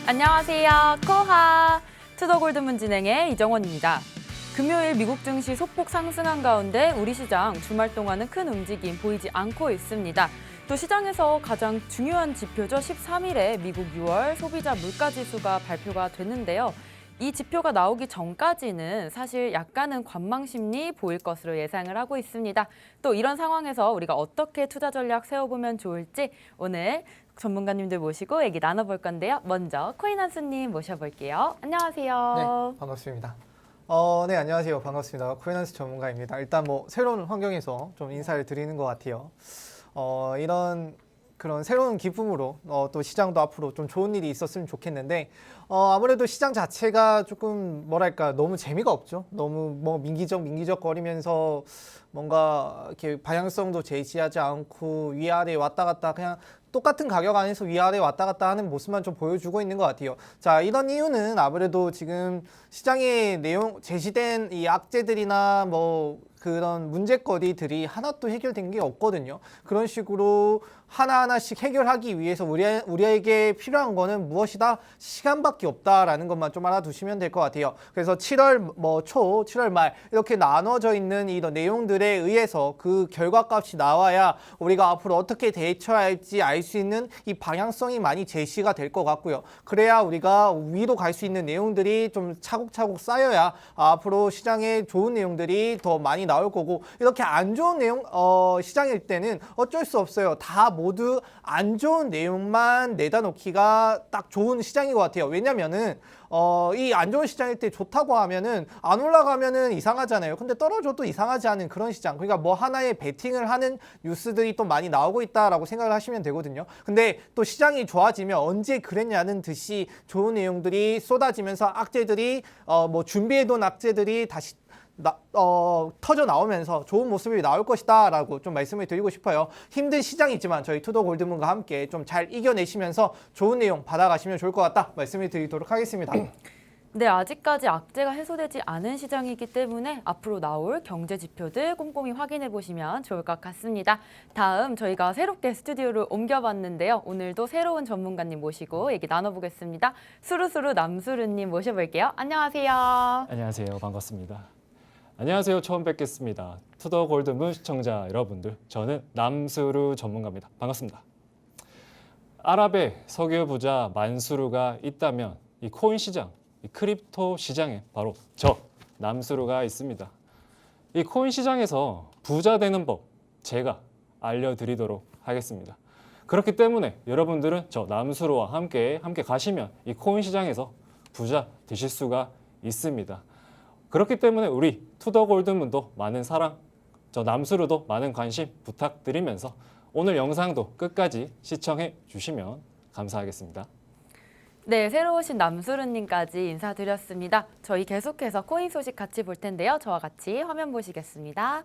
안녕하세요. 코하 투더골드문 진행의 이정원입니다. 금요일 미국 증시 소폭 상승한 가운데 우리 시장 주말 동안은 큰 움직임 보이지 않고 있습니다. 또 시장에서 가장 중요한 지표죠. 13일에 미국 6월 소비자 물가지수가 발표가 됐는데요. 이 지표가 나오기 전까지는 사실 약간은 관망 심리 보일 것으로 예상을 하고 있습니다. 또 이런 상황에서 우리가 어떻게 투자 전략 세워보면 좋을지 오늘 전문가님들 모시고 얘기 나눠볼 건데요. 먼저 코인한수님 모셔볼게요. 안녕하세요. 네, 반갑습니다. 네, 안녕하세요. 반갑습니다. 코인한수 전문가입니다. 일단 뭐 새로운 환경에서 좀 인사를 드리는 것 같아요. 이런 그런 새로운 기쁨으로 또 시장도 앞으로 좀 좋은 일이 있었으면 좋겠는데 아무래도 시장 자체가 조금 뭐랄까 너무 재미가 없죠. 너무 뭐 민기적 거리면서 뭔가 이렇게 방향성도 제시하지 않고 위아래 왔다 갔다 그냥 똑같은 가격 안에서 위아래 왔다 갔다 하는 모습만 좀 보여주고 있는 것 같아요. 자, 이런 이유는 아무래도 지금 시장에 제시된 이 악재들이나 뭐 그런 문제거리들이 하나도 해결된 게 없거든요. 그런 식으로 하나하나씩 해결하기 위해서 우리에게 필요한 거는 무엇이다? 시간밖에 없다라는 것만 좀 알아두시면 될 것 같아요. 그래서 7월 초, 7월 말 이렇게 나눠져 있는 이런 내용들에 의해서 그 결과값이 나와야 우리가 앞으로 어떻게 대처할지 알 수 있는 이 방향성이 많이 제시가 될 것 같고요. 그래야 우리가 위로 갈 수 있는 내용들이 좀 차곡차곡 쌓여야 앞으로 시장에 좋은 내용들이 더 많이 나올 거고, 이렇게 안 좋은 내용 시장일 때는 어쩔 수 없어요. 다 모두 안 좋은 내용만 내다 놓기가 딱 좋은 시장인 것 같아요. 왜냐면은 이 안 좋은 시장일 때 좋다고 하면은 안 올라가면은 이상하잖아요. 근데 떨어져도 이상하지 않은 그런 시장. 그러니까 뭐 하나의 베팅을 하는 뉴스들이 또 많이 나오고 있다라고 생각을 하시면 되거든요. 근데 또 시장이 좋아지면 언제 그랬냐는 듯이 좋은 내용들이 쏟아지면서 악재들이 뭐 준비해둔 악재들이 다시 터져 나오면서 좋은 모습이 나올 것이다 라고 좀 말씀을 드리고 싶어요. 힘든 시장이지만 저희 투더 골드문과 함께 좀 잘 이겨내시면서 좋은 내용 받아가시면 좋을 것 같다 말씀을 드리도록 하겠습니다. 네, 아직까지 악재가 해소되지 않은 시장이기 때문에 앞으로 나올 경제 지표들 꼼꼼히 확인해 보시면 좋을 것 같습니다. 다음 저희가 새롭게 스튜디오를 옮겨봤는데요. 오늘도 새로운 전문가님 모시고 얘기 나눠보겠습니다. 수루수루 남수루님 모셔볼게요. 안녕하세요. 안녕하세요. 반갑습니다. 안녕하세요. 처음 뵙겠습니다. 투더 골드문 시청자 여러분들, 저는 남수루 전문가입니다. 반갑습니다. 아랍의 석유 부자 만수르가 있다면 이 코인 시장, 이 크립토 시장에 바로 저 남수르가 있습니다. 이 코인 시장에서 부자 되는 법 제가 알려드리도록 하겠습니다. 그렇기 때문에 여러분들은 저 남수르와 함께 가시면 이 코인 시장에서 부자 되실 수가 있습니다. 그렇기 때문에 우리 투더 골드문도 많은 사랑, 저 남수르도 많은 관심 부탁드리면서 오늘 영상도 끝까지 시청해 주시면 감사하겠습니다. 네, 새로 오신 남수르님까지 인사드렸습니다. 저희 계속해서 코인 소식 같이 볼 텐데요. 저와 같이 화면 보시겠습니다.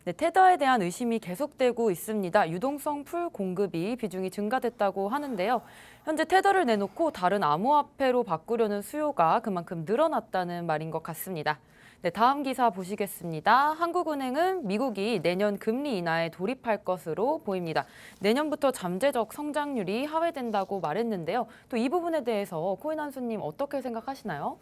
네, 테더에 대한 의심이 계속되고 있습니다. 유동성 풀 공급이 비중이 증가됐다고 하는데요. 현재 테더를 내놓고 다른 암호화폐로 바꾸려는 수요가 그만큼 늘어났다는 말인 것 같습니다. 네, 다음 기사 보시겠습니다. 한국은행은 미국이 내년 금리 인하에 돌입할 것으로 보입니다. 내년부터 잠재적 성장률이 하회된다고 말했는데요. 또 이 부분에 대해서 코인한수님 어떻게 생각하시나요?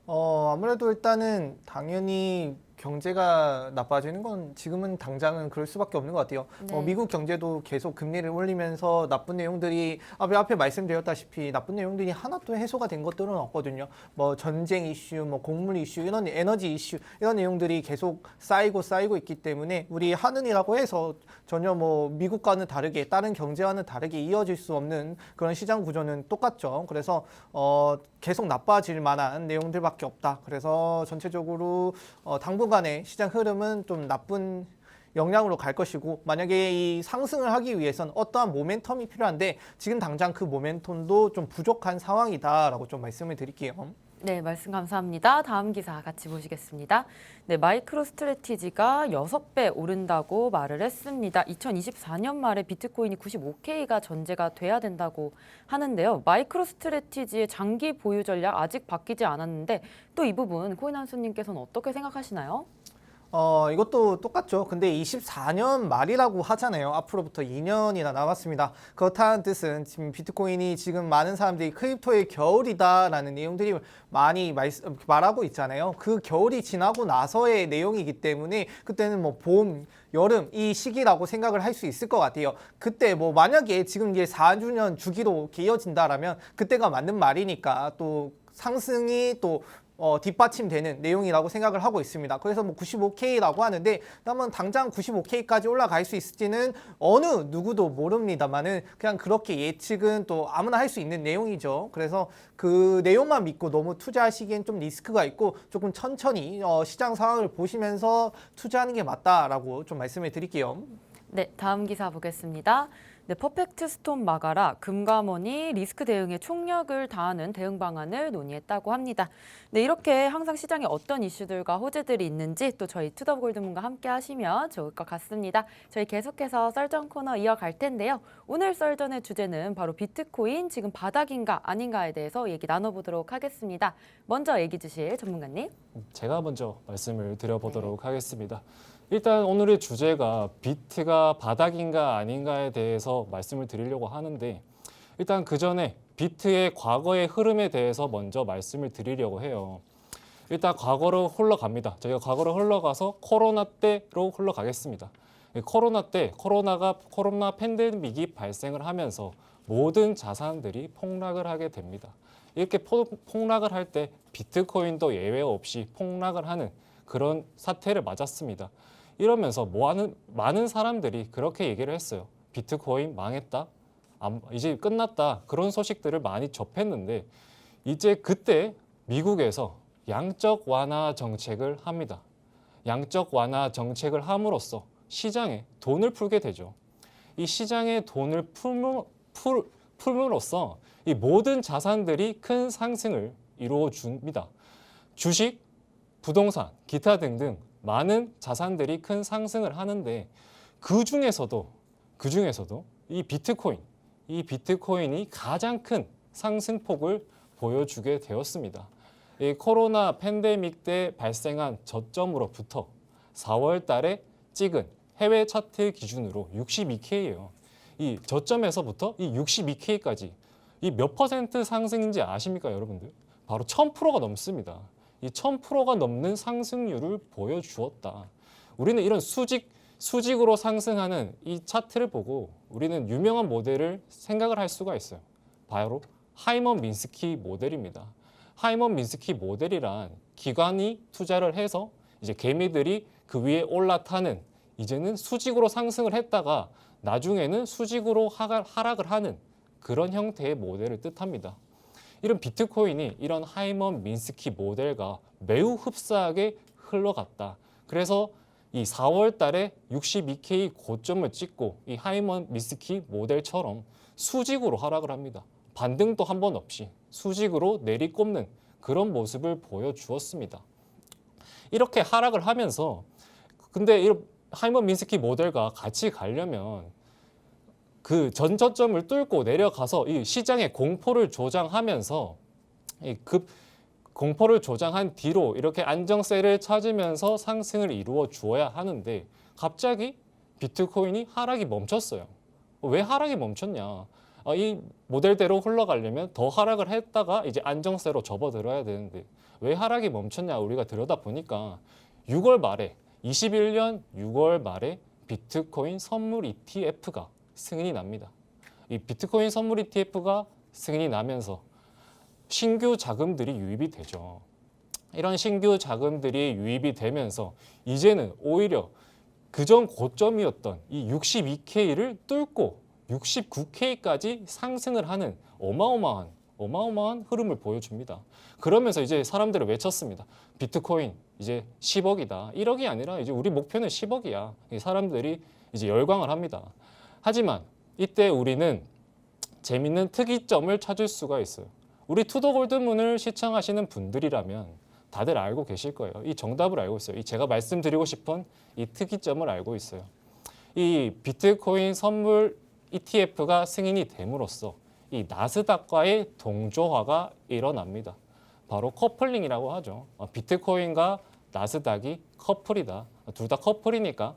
아무래도 일단은 당연히 경제가 나빠지는 건 지금은 당장은 그럴 수밖에 없는 것 같아요. 네. 미국 경제도 계속 금리를 올리면서 나쁜 내용들이 앞에 말씀드렸다시피 나쁜 내용들이 하나도 해소가 된 것들은 없거든요. 뭐 전쟁 이슈, 뭐 곡물 이슈, 이런 에너지 이슈 이런 내용들이 계속 쌓이고 있기 때문에 우리 하는이라고 해서 전혀 뭐 미국과는 다르게 다른 경제와는 다르게 이어질 수 없는 그런 시장 구조는 똑같죠. 그래서 계속 나빠질 만한 내용들밖에 없다. 그래서 전체적으로 당분간의 시장 흐름은 좀 나쁜 영향으로 갈 것이고, 만약에 이 상승을 하기 위해서는 어떠한 모멘텀이 필요한데 지금 당장 그 모멘텀도 좀 부족한 상황이다라고 좀 말씀을 드릴게요. 네, 말씀 감사합니다. 다음 기사 같이 보시겠습니다. 네, 마이크로 스트래티지가 6배 오른다고 말을 했습니다. 2024년 말에 비트코인이 95K가 전제가 돼야 된다고 하는데요. 마이크로 스트래티지의 장기 보유 전략 아직 바뀌지 않았는데 또 이 부분 코인한수님께서는 어떻게 생각하시나요? 이것도 똑같죠. 근데 24년 말이라고 하잖아요. 앞으로부터 2년이나 남았습니다. 그렇다는 뜻은 지금 비트코인이 지금 많은 사람들이 크립토의 겨울이다라는 내용들이 많이 말하고 있잖아요. 그 겨울이 지나고 나서의 내용이기 때문에 그때는 뭐 봄, 여름 이 시기라고 생각을 할 수 있을 것 같아요. 그때 뭐 만약에 지금 이게 4주년 주기로 이어진다라면 그때가 맞는 말이니까 또 상승이 또 뒷받침되는 내용이라고 생각을 하고 있습니다. 그래서 뭐 95K라고 하는데 그러면 당장 95K까지 올라갈 수 있을지는 어느 누구도 모릅니다만은 그냥 그렇게 예측은 또 아무나 할 수 있는 내용이죠. 그래서 그 내용만 믿고 너무 투자하시기엔 좀 리스크가 있고 조금 천천히 시장 상황을 보시면서 투자하는 게 맞다라고 좀 말씀을 드릴게요. 네, 다음 기사 보겠습니다. 네, 퍼펙트 스톰 마가라 금감원이 리스크 대응에 총력을 다하는 대응 방안을 논의했다고 합니다. 네, 이렇게 항상 시장에 어떤 이슈들과 호재들이 있는지 또 저희 투더골드문과 함께 하시면 좋을 것 같습니다. 저희 계속해서 썰전 코너 이어갈 텐데요. 오늘 썰전의 주제는 바로 비트코인 지금 바닥인가 아닌가에 대해서 얘기 나눠보도록 하겠습니다. 먼저 얘기 주실 전문가님. 제가 먼저 말씀을 드려보도록 하겠습니다. 일단 오늘의 주제가 비트가 바닥인가 아닌가에 대해서 말씀을 드리려고 하는데 일단 그 전에 비트의 과거의 흐름에 대해서 먼저 말씀을 드리려고 해요. 일단 과거로 흘러갑니다. 저희가 과거로 흘러가서 코로나 때로 흘러가겠습니다. 코로나 때 코로나 팬데믹이 발생을 하면서 모든 자산들이 폭락을 하게 됩니다. 이렇게 폭락을 할 때 비트코인도 예외 없이 폭락을 하는 그런 사태를 맞았습니다. 이러면서 많은 사람들이 그렇게 얘기를 했어요. 비트코인 망했다. 이제 끝났다. 그런 소식들을 많이 접했는데 이제 그때 미국에서 양적 완화 정책을 합니다. 양적 완화 정책을 함으로써 시장에 돈을 풀게 되죠. 이 시장에 돈을 풀므로써 이 모든 자산들이 큰 상승을 이루어 줍니다. 주식, 부동산, 기타 등등 많은 자산들이 큰 상승을 하는데 그 중에서도 이 비트코인이 가장 큰 상승폭을 보여주게 되었습니다. 이 코로나 팬데믹 때 발생한 저점으로부터 4월 달에 찍은 해외 차트 기준으로 62K예요. 이 저점에서부터 이 62K까지 이 몇 퍼센트 상승인지 아십니까, 여러분들? 바로 1000%가 넘습니다. 이 1000%가 넘는 상승률을 보여주었다. 우리는 이런 수직으로 상승하는 이 차트를 보고 우리는 유명한 모델을 생각을 할 수가 있어요. 바로 하이먼 민스키 모델입니다. 하이먼 민스키 모델이란 기관이 투자를 해서 이제 개미들이 그 위에 올라타는 이제는 수직으로 상승을 했다가 나중에는 수직으로 하락을 하는 그런 형태의 모델을 뜻합니다. 이런 비트코인이 이런 하이먼 민스키 모델과 매우 흡사하게 흘러갔다. 그래서 이 4월 달에 62K 고점을 찍고 이 하이먼 민스키 모델처럼 수직으로 하락을 합니다. 반등도 한 번 없이 수직으로 내리꼽는 그런 모습을 보여주었습니다. 이렇게 하락을 하면서 근데 이 하이먼 민스키 모델과 같이 가려면 그 전 저점을 뚫고 내려가서 이 시장의 공포를 조장하면서 공포를 조장한 뒤로 이렇게 안정세를 찾으면서 상승을 이루어 주어야 하는데 갑자기 비트코인이 하락이 멈췄어요. 왜 하락이 멈췄냐? 이 모델대로 흘러가려면 더 하락을 했다가 이제 안정세로 접어들어야 되는데 왜 하락이 멈췄냐 우리가 들여다보니까 6월 말에 21년 6월 말에 비트코인 선물 ETF가 승인이 납니다. 이 비트코인 선물 ETF가 승인이 나면서 신규 자금들이 유입이 되죠. 이런 신규 자금들이 유입이 되면서 이제는 오히려 그전 고점이었던 이 62K를 뚫고 69K까지 상승을 하는 어마어마한 흐름을 보여줍니다. 그러면서 이제 사람들을 외쳤습니다. 비트코인 이제 10억이다. 1억이 아니라 이제 우리 목표는 10억이야. 사람들이 이제 열광을 합니다. 하지만 이때 우리는 재밌는 특이점을 찾을 수가 있어요. 우리 투더골드문을 시청하시는 분들이라면 다들 알고 계실 거예요. 이 정답을 알고 있어요. 제가 말씀드리고 싶은 이 특이점을 알고 있어요. 이 비트코인 선물 ETF가 승인이 됨으로써 이 나스닥과의 동조화가 일어납니다. 바로 커플링이라고 하죠. 비트코인과 나스닥이 커플이다. 둘 다 커플이니까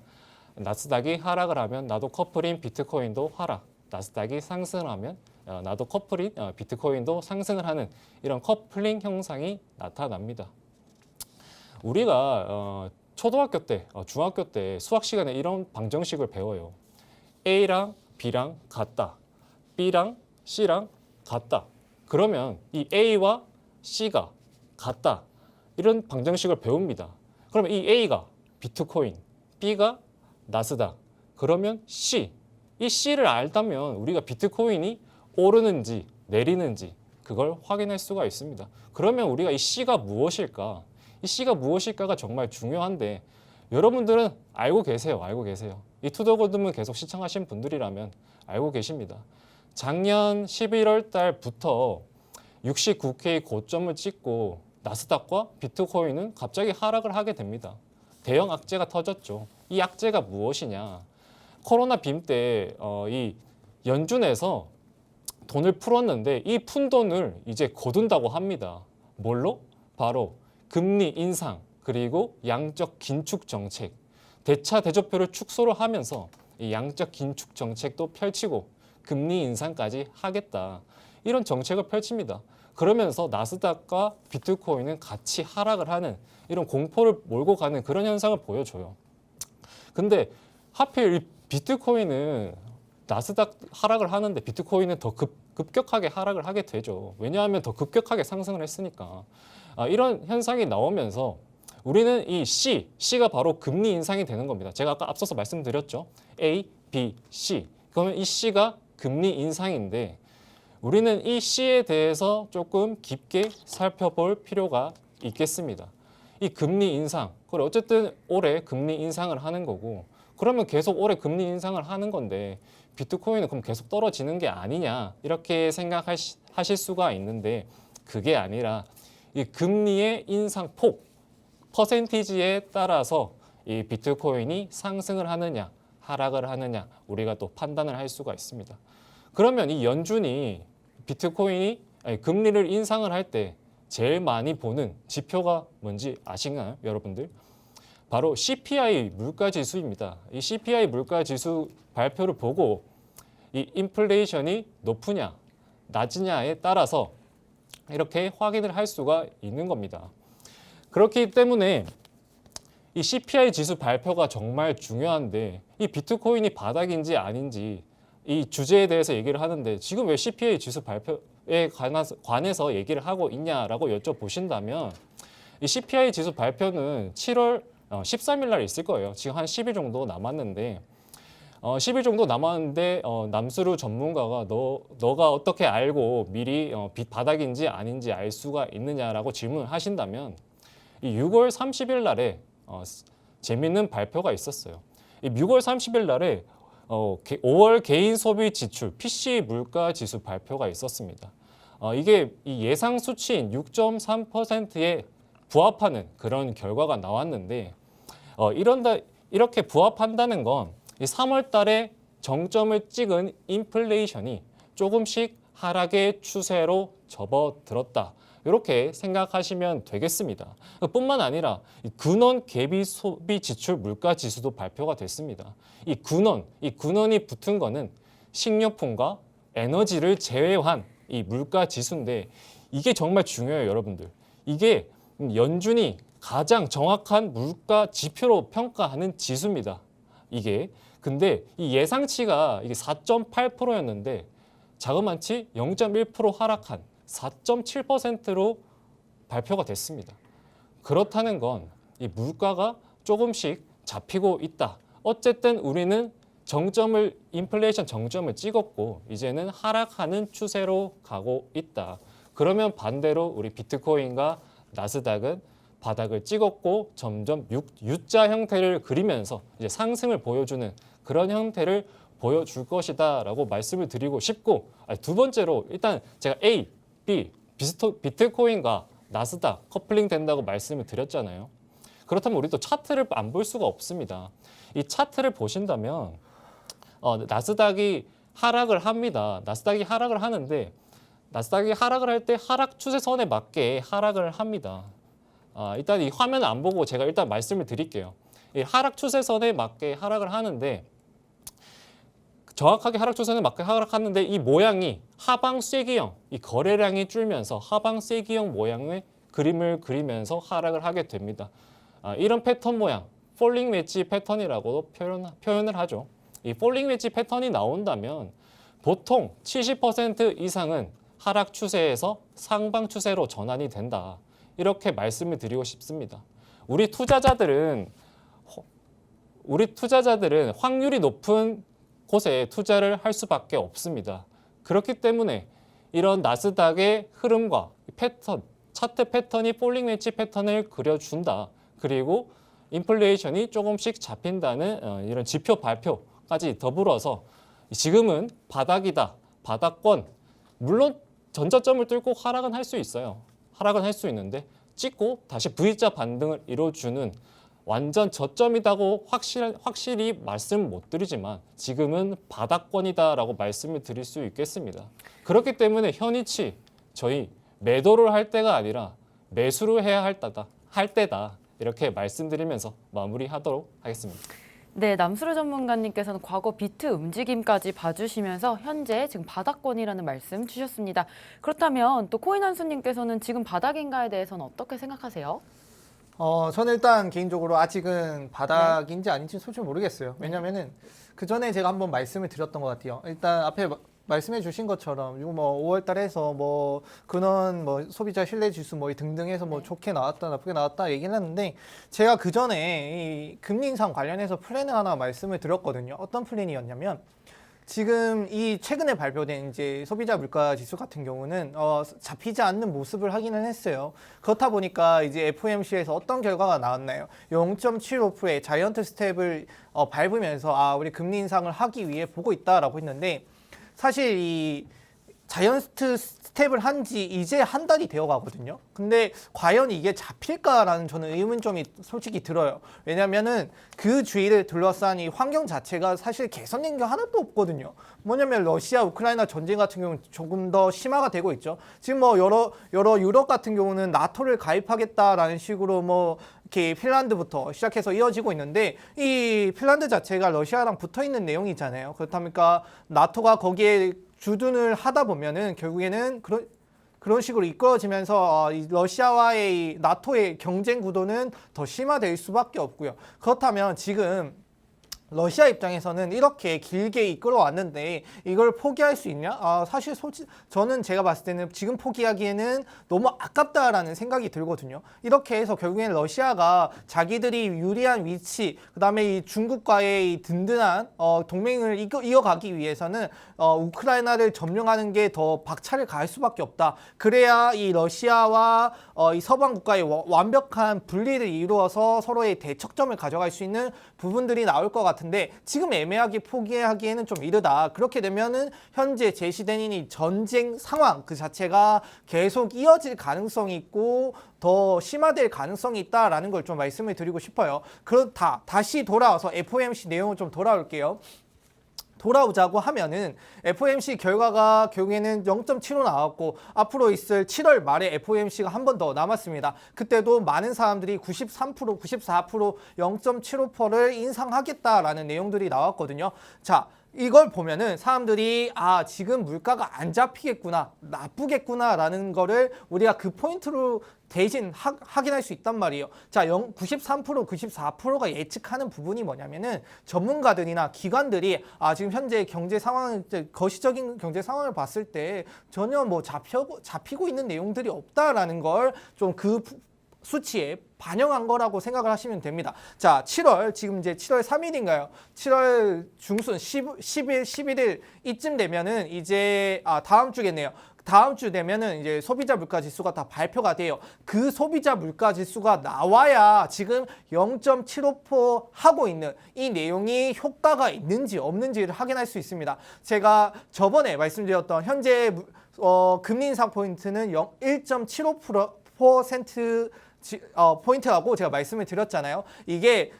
나스닥이 하락을 하면 나도 커플인 비트코인도 하락, 나스닥이 상승하면 나도 커플인 비트코인도 상승을 하는 이런 커플링 현상이 나타납니다. 우리가 초등학교 때, 중학교 때 수학 시간에 이런 방정식을 배워요. A랑 B랑 같다. B랑 C랑 같다. 그러면 이 A와 C가 같다. 이런 방정식을 배웁니다. 그러면 이 A가 비트코인, B가 나스닥. 그러면 C. 이 C를 알다면 우리가 비트코인이 오르는지 내리는지 그걸 확인할 수가 있습니다. 그러면 우리가 이 C가 무엇일까? 이 C가 무엇일까가 정말 중요한데 여러분들은 알고 계세요. 알고 계세요. 이 투더골드문 계속 시청하신 분들이라면 알고 계십니다. 작년 11월 달부터 69K 고점을 찍고 나스닥과 비트코인은 갑자기 하락을 하게 됩니다. 대형 악재가 터졌죠. 이 악재가 무엇이냐? 코로나 빔 때 이 연준에서 돈을 풀었는데 이 푼 돈을 이제 거둔다고 합니다. 뭘로? 바로 금리 인상 그리고 양적 긴축 정책, 대차 대조표를 축소를 하면서 이 양적 긴축 정책도 펼치고 금리 인상까지 하겠다. 이런 정책을 펼칩니다. 그러면서 나스닥과 비트코인은 같이 하락을 하는 이런 공포를 몰고 가는 그런 현상을 보여줘요. 근데 하필 이 비트코인은 나스닥 하락을 하는데 비트코인은 더 급격하게 하락을 하게 되죠. 왜냐하면 더 급격하게 상승을 했으니까. 이런 현상이 나오면서 우리는 이 C가 바로 금리 인상이 되는 겁니다. 제가 아까 앞서서 말씀드렸죠. A, B, C. 그러면 이 C가 금리 인상인데 우리는 이 C에 대해서 조금 깊게 살펴볼 필요가 있겠습니다. 이 금리 인상, 그래 어쨌든 올해 금리 인상을 하는 거고 그러면 계속 올해 금리 인상을 하는 건데 비트코인은 그럼 계속 떨어지는 게 아니냐 이렇게 생각하실 수가 있는데 그게 아니라 이 금리의 인상폭, 퍼센티지에 따라서 이 비트코인이 상승을 하느냐 하락을 하느냐 우리가 또 판단을 할 수가 있습니다. 그러면 이 연준이 금리를 인상을 할 때 제일 많이 보는 지표가 뭔지 아시나요, 여러분들? 바로 CPI 물가지수입니다. 이 CPI 물가지수 발표를 보고 이 인플레이션이 높으냐, 낮으냐에 따라서 이렇게 확인을 할 수가 있는 겁니다. 그렇기 때문에 이 CPI 지수 발표가 정말 중요한데 이 비트코인이 바닥인지 아닌지 이 주제에 대해서 얘기를 하는데 지금 왜 CPI 지수 발표에 관해서 얘기를 하고 있냐라고 여쭤보신다면 이 CPI 지수 발표는 7월 13일 날 있을 거예요. 지금 한 10일 정도 남았는데 10일 정도 남았는데 남수루 전문가가 너가 어떻게 알고 미리 바닥인지 아닌지 알 수가 있느냐라고 질문을 하신다면 이 6월 30일 날에 재밌는 발표가 있었어요. 이 6월 30일 날에 5월 개인 소비 지출 PC 물가 지수 발표가 있었습니다. 이게 이 예상 수치인 6.3%에 부합하는 그런 결과가 나왔는데 이렇게 부합한다는 건 3월 달에 정점을 찍은 인플레이션이 조금씩 하락의 추세로 접어들었다. 이렇게 생각하시면 되겠습니다. 뿐만 아니라 근원 개비 소비 지출 물가 지수도 발표가 됐습니다. 이 근원이 붙은 거는 식료품과 에너지를 제외한 이 물가 지수인데 이게 정말 중요해요, 여러분들. 이게 연준이 가장 정확한 물가 지표로 평가하는 지수입니다. 근데 이 예상치가 이게 4.8%였는데 자그마치 0.1% 하락한 4.7%로 발표가 됐습니다. 그렇다는 건 이 물가가 조금씩 잡히고 있다. 어쨌든 우리는 인플레이션 정점을 찍었고 이제는 하락하는 추세로 가고 있다. 그러면 반대로 우리 비트코인과 나스닥은 바닥을 찍었고 점점 U자 형태를 그리면서 이제 상승을 보여주는 그런 형태를 보여줄 것이다라고 말씀을 드리고 싶고 두 번째로 일단 제가 A, B, 비트코인과 나스닥 커플링 된다고 말씀을 드렸잖아요. 그렇다면 우리도 차트를 안 볼 수가 없습니다. 이 차트를 보신다면 나스닥이 하락을 합니다. 나스닥이 하락을 하는데 나스닥이 하락을 할 때 하락 추세선에 맞게 하락을 합니다. 일단 이 화면을 안 보고 제가 일단 말씀을 드릴게요. 이 하락 추세선에 맞게 하락을 하는데 정확하게 하락 추세선에 맞게 하락하는데 이 모양이 하방 쐐기형, 이 거래량이 줄면서 하방 쐐기형 모양의 그림을 그리면서 하락을 하게 됩니다. 이런 패턴 모양, 폴링 웨지 패턴이라고 표현을 하죠. 이 폴링 웨지 패턴이 나온다면 보통 70% 이상은 하락 추세에서 상방 추세로 전환이 된다. 이렇게 말씀을 드리고 싶습니다. 우리 투자자들은 확률이 높은 곳에 투자를 할 수밖에 없습니다. 그렇기 때문에 이런 나스닥의 흐름과 패턴, 차트 패턴이 폴링 웨지 패턴을 그려준다. 그리고 인플레이션이 조금씩 잡힌다는 이런 지표 발표까지 더불어서 지금은 바닥이다, 바닥권. 물론 전저점을 뚫고 하락은 할 수 있어요. 하락은 할 수 있는데 찍고 다시 V자 반등을 이뤄주는 완전 저점이다고 확실히 말씀 못 드리지만 지금은 바닥권이다라고 말씀을 드릴 수 있겠습니다. 그렇기 때문에 현이치 저희 매도를 할 때가 아니라 매수를 해야 할 때다. 이렇게 말씀드리면서 마무리하도록 하겠습니다. 네, 남수르 전문가님께서는 과거 비트 움직임까지 봐주시면서 현재 지금 바닥권이라는 말씀 주셨습니다. 그렇다면 또 코인한수님께서는 지금 바닥인가에 대해서는 어떻게 생각하세요? 저는 일단 개인적으로 아직은 바닥인지 아닌지 솔직히 모르겠어요. 왜냐면은 그 전에 제가 한번 말씀을 드렸던 것 같아요. 일단 앞에 말씀해 주신 것처럼 이거 뭐 5월 달에서 뭐 근원 뭐 소비자 신뢰 지수 뭐 등등 해서 뭐 좋게 나왔다 나쁘게 나왔다 얘기를 했는데 제가 그 전에 이 금리 인상 관련해서 플랜을 하나 말씀을 드렸거든요. 어떤 플랜이었냐면 지금 이 최근에 발표된 이제 소비자 물가 지수 같은 경우는 잡히지 않는 모습을 확인을 했어요. 그렇다 보니까 이제 FOMC에서 어떤 결과가 나왔나요? 0.75%의 자이언트 스텝을 밟으면서 우리 금리 인상을 하기 위해 보고 있다라고 했는데 사실 이 자이언트 스텝을 한 지 이제 한 달이 되어 가거든요. 근데 과연 이게 잡힐까라는 저는 의문점이 솔직히 들어요. 왜냐면은 그 주의를 둘러싼 이 환경 자체가 사실 개선된 게 하나도 없거든요. 뭐냐면 러시아 우크라이나 전쟁 같은 경우는 조금 더 심화가 되고 있죠. 지금 뭐 여러 유럽 같은 경우는 나토를 가입하겠다라는 식으로 뭐 이렇게 핀란드부터 시작해서 이어지고 있는데 이 핀란드 자체가 러시아랑 붙어 있는 내용이잖아요. 그렇다니까 나토가 거기에 주둔을 하다 보면은 결국에는 그런 식으로 이끌어지면서 이 러시아와의 이 나토의 경쟁 구도는 더 심화될 수밖에 없고요. 그렇다면 지금 러시아 입장에서는 이렇게 길게 이끌어왔는데 이걸 포기할 수 있냐? 사실 저는 제가 봤을 때는 지금 포기하기에는 너무 아깝다라는 생각이 들거든요. 이렇게 해서 결국에는 러시아가 자기들이 유리한 위치, 그다음에 이 중국과의 이 든든한 동맹을 이어가기 위해서는 우크라이나를 점령하는 게 더 박차를 가할 수밖에 없다. 그래야 이 러시아와 이 서방 국가의 완벽한 분리를 이루어서 서로의 대척점을 가져갈 수 있는 부분들이 나올 것 같은데 지금 애매하게 포기하기에는 좀 이르다. 그렇게 되면은 현재 제시된 이 전쟁 상황 그 자체가 계속 이어질 가능성이 있고 더 심화될 가능성이 있다라는 걸 좀 말씀을 드리고 싶어요. 다시 돌아와서 FOMC 내용을 좀 돌아올게요. 돌아오자고 하면은 FOMC 결과가 결국에는 0.75 나왔고 앞으로 있을 7월 말에 FOMC가 한 번 더 남았습니다. 그때도 많은 사람들이 93%, 94% 0.75%를 인상하겠다라는 내용들이 나왔거든요. 자, 이걸 보면은 사람들이 지금 물가가 안 잡히겠구나, 나쁘겠구나라는 거를 우리가 그 포인트로 대신 확인할 수 있단 말이에요. 자, 93%, 94%가 예측하는 부분이 뭐냐면은 전문가들이나 기관들이 지금 현재 경제 상황, 거시적인 경제 상황을 봤을 때 전혀 뭐 잡히고 있는 내용들이 없다라는 걸 좀 그 수치에 반영한 거라고 생각을 하시면 됩니다. 자, 7월, 지금 이제 7월 3일인가요? 7월 중순 10일, 11일 이쯤 되면은 이제 다음 주겠네요. 다음 주 되면은 이제 소비자 물가 지수가 다 발표가 돼요. 그 소비자 물가 지수가 나와야 지금 0.75% 하고 있는 이 내용이 효과가 있는지 없는지를 확인할 수 있습니다. 제가 저번에 말씀드렸던 현재 금리 인상 포인트는 1.75% 포인트라고 제가 말씀을 드렸잖아요. 이게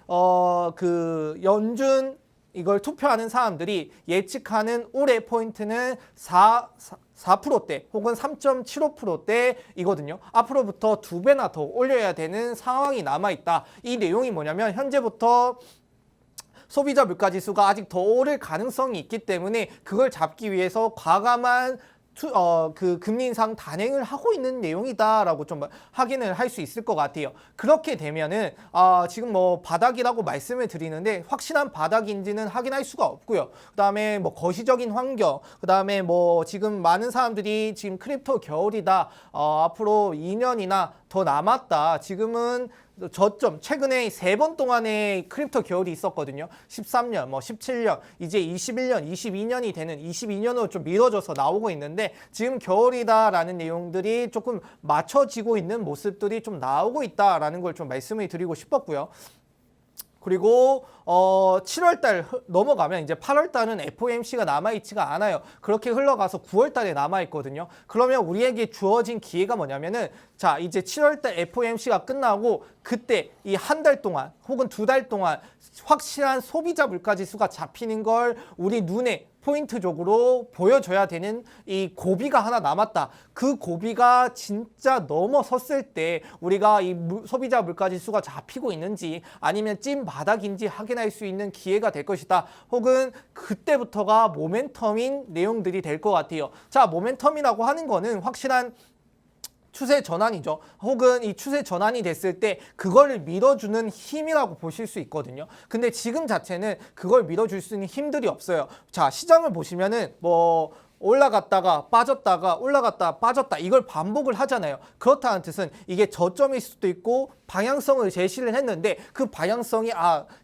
그 연준 이걸 투표하는 사람들이 예측하는 올해 포인트는 4%대 혹은 3.75%대이거든요. 앞으로부터 2배나 더 올려야 되는 상황이 남아있다. 이 내용이 뭐냐면 현재부터 소비자 물가지수가 아직 더 오를 가능성이 있기 때문에 그걸 잡기 위해서 과감한 그 금리 인상 단행을 하고 있는 내용이다라고 좀 확인을 할 수 있을 것 같아요. 그렇게 되면은 지금 뭐 바닥이라고 말씀을 드리는데 확실한 바닥인지는 확인할 수가 없고요. 그다음에 뭐 거시적인 환경, 그다음에 뭐 지금 많은 사람들이 지금 크립토 겨울이다. 앞으로 2년이나 더 남았다. 지금은 저점 최근에 3번 동안의 크립토 겨울이 있었거든요. 13년, 뭐 17년, 이제 21년, 22년이 되는 22년으로 좀 미뤄져서 나오고 있는데 지금 겨울이다라는 내용들이 조금 맞춰지고 있는 모습들이 좀 나오고 있다라는 걸 좀 말씀을 드리고 싶었고요. 그리고 7월달 넘어가면 이제 8월달은 FOMC가 남아있지가 않아요. 그렇게 흘러가서 9월달에 남아있거든요. 그러면 우리에게 주어진 기회가 뭐냐면은 자 이제 7월달 FOMC가 끝나고 그때 이 한 달 동안 혹은 2달 동안 확실한 소비자 물가지수가 잡히는 걸 우리 눈에 포인트적으로 보여줘야 되는 이 고비가 하나 남았다. 그 고비가 진짜 넘어섰을 때 우리가 이 소비자 물가지수가 잡히고 있는지 아니면 찐 바닥인지 확인할 수 있는 기회가 될 것이다. 혹은 그때부터가 모멘텀인 내용들이 될 것 같아요. 자, 모멘텀이라고 하는 거는 확실한 추세 전환이죠. 혹은 이 추세 전환이 됐을 때 그걸 밀어주는 힘이라고 보실 수 있거든요. 근데 지금 자체는 그걸 밀어줄 수 있는 힘들이 없어요. 자, 시장을 보시면은 뭐 올라갔다가 빠졌다가 올라갔다가 빠졌다 이걸 반복을 하잖아요. 그렇다는 뜻은 이게 저점일 수도 있고 방향성을 제시를 했는데 그 방향성이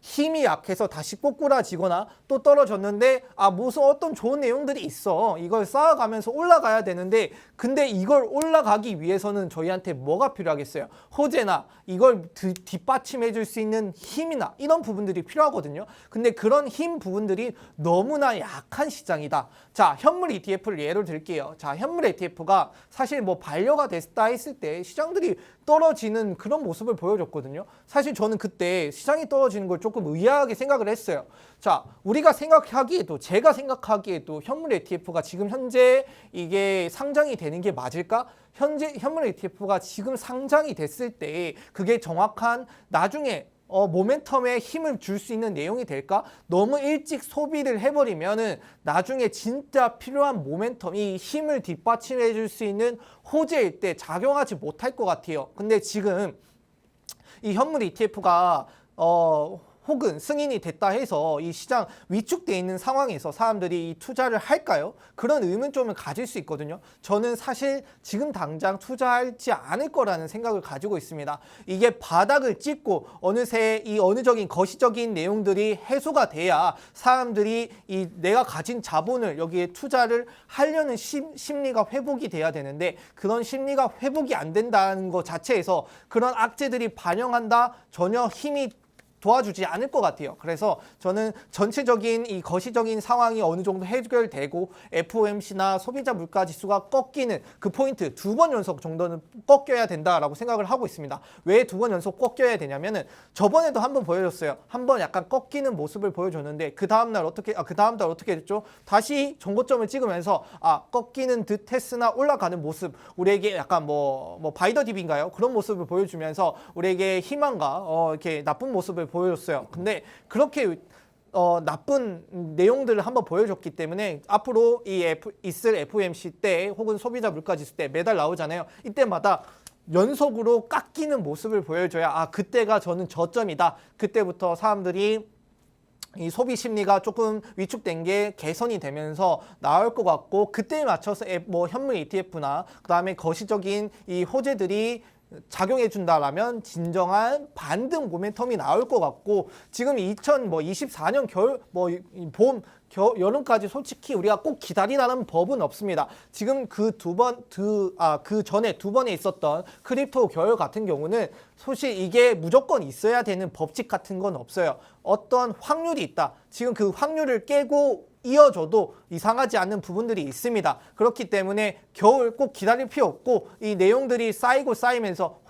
힘이 약해서 다시 꼬꾸라지거나 또 떨어졌는데 무슨 어떤 좋은 내용들이 있어. 이걸 쌓아가면서 올라가야 되는데 근데 이걸 올라가기 위해서는 저희한테 뭐가 필요하겠어요? 호재나 이걸 뒷받침해 줄 수 있는 힘이나 이런 부분들이 필요하거든요. 근데 그런 힘 부분들이 너무나 약한 시장이다. 자, 현물 ETF를 예로 들게요. 자, 현물 ETF가 사실 뭐 반려가 됐다 했을 때 시장들이 떨어지는 그런 모습을 보여줬거든요. 사실 저는 그때 시장이 떨어지는 걸 조금 의아하게 생각을 했어요. 자, 우리가 생각하기에도 제가 생각하기에도 현물 ETF가 지금 현재 이게 상장이 되는 게 맞을까? 현재 현물 ETF가 지금 상장이 됐을 때 그게 정확한 나중에 모멘텀에 힘을 줄 수 있는 내용이 될까? 너무 일찍 소비를 해버리면은 나중에 진짜 필요한 모멘텀, 이 힘을 뒷받침해 줄 수 있는 호재일 때 작용하지 못할 것 같아요. 근데 지금 이 현물 ETF가 혹은 승인이 됐다 해서 이 시장 위축돼 있는 상황에서 사람들이 이 투자를 할까요? 그런 의문점을 가질 수 있거든요. 저는 사실 지금 당장 투자하지 않을 거라는 생각을 가지고 있습니다. 이게 바닥을 찍고 어느새 이 어느적인 거시적인 내용들이 해소가 돼야 사람들이 이 내가 가진 자본을 여기에 투자를 하려는 심리가 회복이 돼야 되는데 그런 심리가 회복이 안 된다는 것 자체에서 그런 악재들이 반영한다 전혀 힘이 도와주지 않을 것 같아요. 그래서 저는 전체적인 이 거시적인 상황이 어느 정도 해결되고 FOMC나 소비자 물가 지수가 꺾이는 그 포인트 2번 연속 정도는 꺾여야 된다라고 생각을 하고 있습니다. 왜 2번 연속 꺾여야 되냐면은 저번에도 한번 보여줬어요. 한번 약간 꺾이는 모습을 보여줬는데 그 다음 달 어떻게 됐죠? 다시 정고점을 찍으면서 꺾이는 듯 했으나 올라가는 모습 우리에게 약간 뭐 바이더 딥인가요? 그런 모습을 보여주면서 우리에게 희망과 이렇게 나쁜 모습을 보여줬어요. 근데 그렇게 나쁜 내용들을 한번 보여줬기 때문에 앞으로 있을 FOMC 때 혹은 소비자 물가지수 때 매달 나오잖아요. 이때마다 연속으로 깎이는 모습을 보여줘야 그때가 저는 저점이다. 그때부터 사람들이 이 소비 심리가 조금 위축된 게 개선이 되면서 나올 것 같고 그때에 맞춰서 뭐 현물 ETF나 그다음에 거시적인 이 호재들이 작용해 준다라면 진정한 반등 모멘텀이 나올 것 같고 지금 2024년 겨울 봄 여름까지 솔직히 우리가 꼭 기다리라는 법은 없습니다. 지금 그 전에 2번에 있었던 크립토 겨울 같은 경우는 사실 이게 무조건 있어야 되는 법칙 같은 건 없어요. 어떤 확률이 있다. 지금 그 확률을 깨고 이어져도 이상하지 않는 부분들이 있습니다. 그렇기 때문에 겨울 꼭 기다릴 필요 없고 이 내용들이 쌓이고 쌓이면서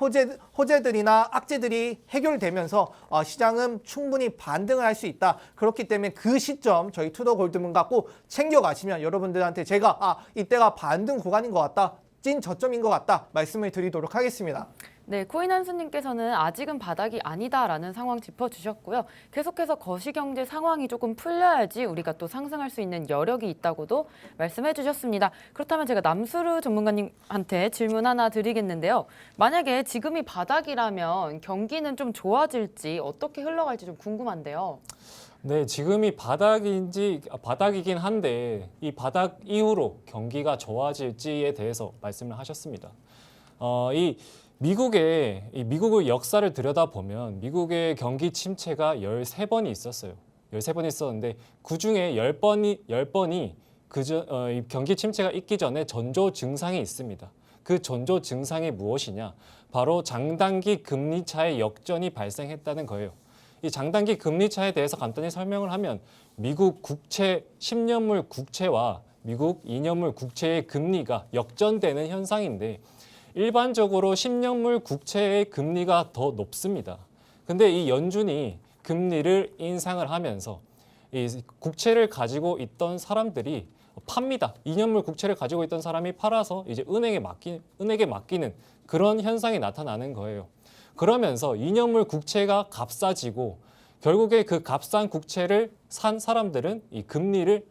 호재들이나 악재들이 해결되면서 시장은 충분히 반등을 할 수 있다. 그렇기 때문에 그 시점 저희 투더 골드문과 꼭 챙겨가시면 여러분들한테 제가 이때가 반등 구간인 것 같다. 찐 저점인 것 같다. 말씀을 드리도록 하겠습니다. 네, 코인 한수님께서는 아직은 바닥이 아니다라는 상황 짚어주셨고요. 계속해서 거시경제 상황이 조금 풀려야지 우리가 또 상승할 수 있는 여력이 있다고도 말씀해 주셨습니다. 그렇다면 제가 남수르 전문가님한테 질문 하나 드리겠는데요. 만약에 지금이 바닥이라면 경기는 좀 좋아질지 어떻게 흘러갈지 좀 궁금한데요. 네, 지금이 바닥이긴 한데 이 바닥 이후로 경기가 좋아질지에 대해서 말씀을 하셨습니다. 미국의 역사를 들여다보면 미국의 경기 침체가 13번이 있었어요. 13번이 있었는데 그중에 10번이 이 경기 침체가 있기 전에 전조 증상이 있습니다. 그 전조 증상이 무엇이냐? 바로 장단기 금리 차의 역전이 발생했다는 거예요. 이 장단기 금리 차에 대해서 간단히 설명을 하면 미국 국채 10년물 국채와 미국 2년물 국채의 금리가 역전되는 현상인데 일반적으로 10년물 국채의 금리가 더 높습니다. 근데 이 연준이 금리를 인상을 하면서 이 국채를 가지고 있던 사람들이 팝니다. 2년물 국채를 가지고 있던 사람이 팔아서 이제 은행에 맡기는 그런 현상이 나타나는 거예요. 그러면서 2년물 국채가 값싸지고 결국에 그 값싼 국채를 산 사람들은 이 금리를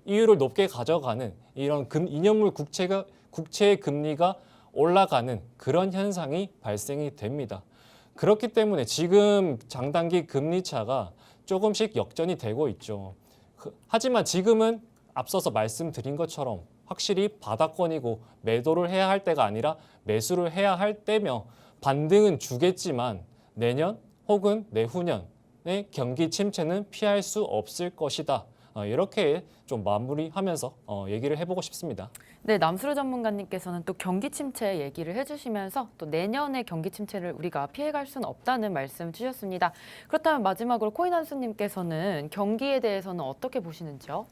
이율을 높게 가져가는 이런 2년물 국채의 금리가 올라가는 그런 현상이 발생이 됩니다. 그렇기 때문에 지금 장단기 금리 차가 조금씩 역전이 되고 있죠. 하지만 지금은 앞서서 말씀드린 것처럼 확실히 바닥권이고 매도를 해야 할 때가 아니라 매수를 해야 할 때며 반등은 주겠지만 내년 혹은 내후년의 경기 침체는 피할 수 없을 것이다. 이렇게 좀 마무리하면서 얘기를 해보고 싶습니다. 네, 남수르 전문가님께서는 또 경기 침체 얘기를 해주시면서 또 내년의 경기 침체를 우리가 피해갈 수는 없다는 말씀 주셨습니다. 그렇다면 마지막으로 코인 한수님께서는 경기에 대해서는 어떻게 보시는지요?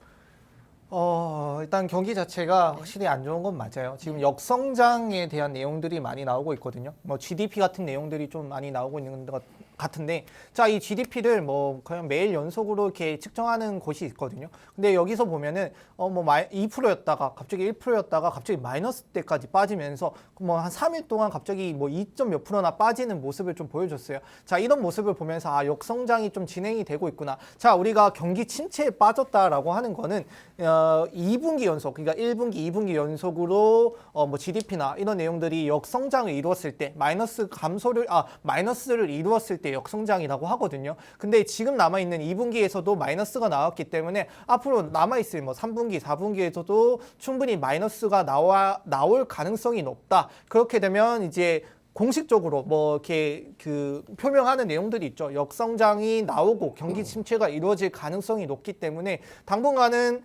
일단 경기 자체가 확실히 안 좋은 건 맞아요. 지금 역성장에 대한 내용들이 많이 나오고 있거든요. 뭐 GDP 같은 내용들이 좀 많이 나오고 있는 것 같은데, 자, 이 GDP를 뭐 그냥 매일 연속으로 이렇게 측정하는 곳이 있거든요. 근데 여기서 보면은 2%였다가 갑자기 1%였다가 갑자기 마이너스 때까지 빠지면서 뭐 한 3일 동안 갑자기 뭐 2점 몇 %나 빠지는 모습을 좀 보여줬어요. 자, 이런 모습을 보면서 역성장이 좀 진행이 되고 있구나. 자, 우리가 경기 침체에 빠졌다라고 하는 거는 2분기 연속, 그러니까 1분기, 2분기 연속으로 뭐 GDP나 이런 내용들이 역성장을 이루었을 때 마이너스를 이루었을 때 역성장이라고 하거든요. 근데 지금 남아있는 2분기에서도 마이너스가 나왔기 때문에 앞으로 남아있을 뭐 3분기, 4분기에서도 충분히 마이너스가 나올 가능성이 높다. 그렇게 되면 이제 공식적으로 뭐 이렇게 표명하는 내용들이 있죠. 역성장이 나오고 경기 침체가 이루어질 가능성이 높기 때문에 당분간은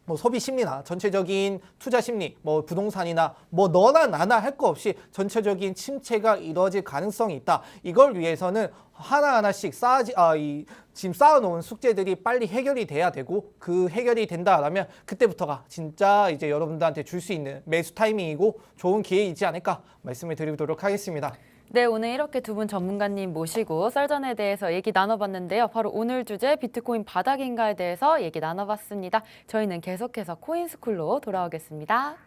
뭐 소비 심리나 전체적인 투자 심리, 뭐 부동산이나 뭐 너나 나나 할 거 없이 전체적인 침체가 이루어질 가능성이 있다. 이걸 위해서는 하나하나씩 지금 쌓아놓은 숙제들이 빨리 해결이 돼야 되고, 그 해결이 된다라면 그때부터가 진짜 이제 여러분들한테 줄 수 있는 매수 타이밍이고 좋은 기회이지 않을까 말씀을 드리도록 하겠습니다. 네, 오늘 이렇게 두 분 전문가님 모시고 썰전에 대해서 얘기 나눠봤는데요. 바로 오늘 주제 비트코인 바닥인가에 대해서 얘기 나눠봤습니다. 저희는 계속해서 코인스쿨로 돌아오겠습니다.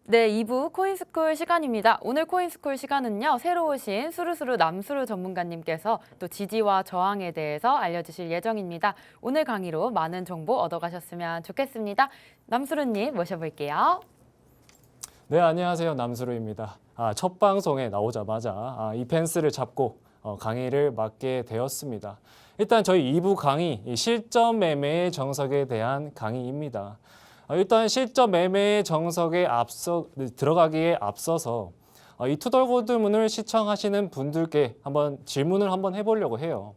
네, 2부 코인스쿨 시간입니다. 오늘 코인스쿨 시간은요, 새로 오신 수루수루 남수루 전문가님께서 또 지지와 저항에 대해서 알려주실 예정입니다. 오늘 강의로 많은 정보 얻어가셨으면 좋겠습니다. 남수루님 모셔볼게요. 네, 안녕하세요. 남수루입니다. 첫 방송에 나오자마자 이 펜스를 잡고 강의를 맡게 되었습니다. 일단 저희 2부 강의, 이 실전 매매의 정석에 대한 강의입니다. 일단 실전 매매의 정석에 들어가기에 앞서서 이 투덜고드문을 시청하시는 분들께 한번 질문을 한번 해보려고 해요.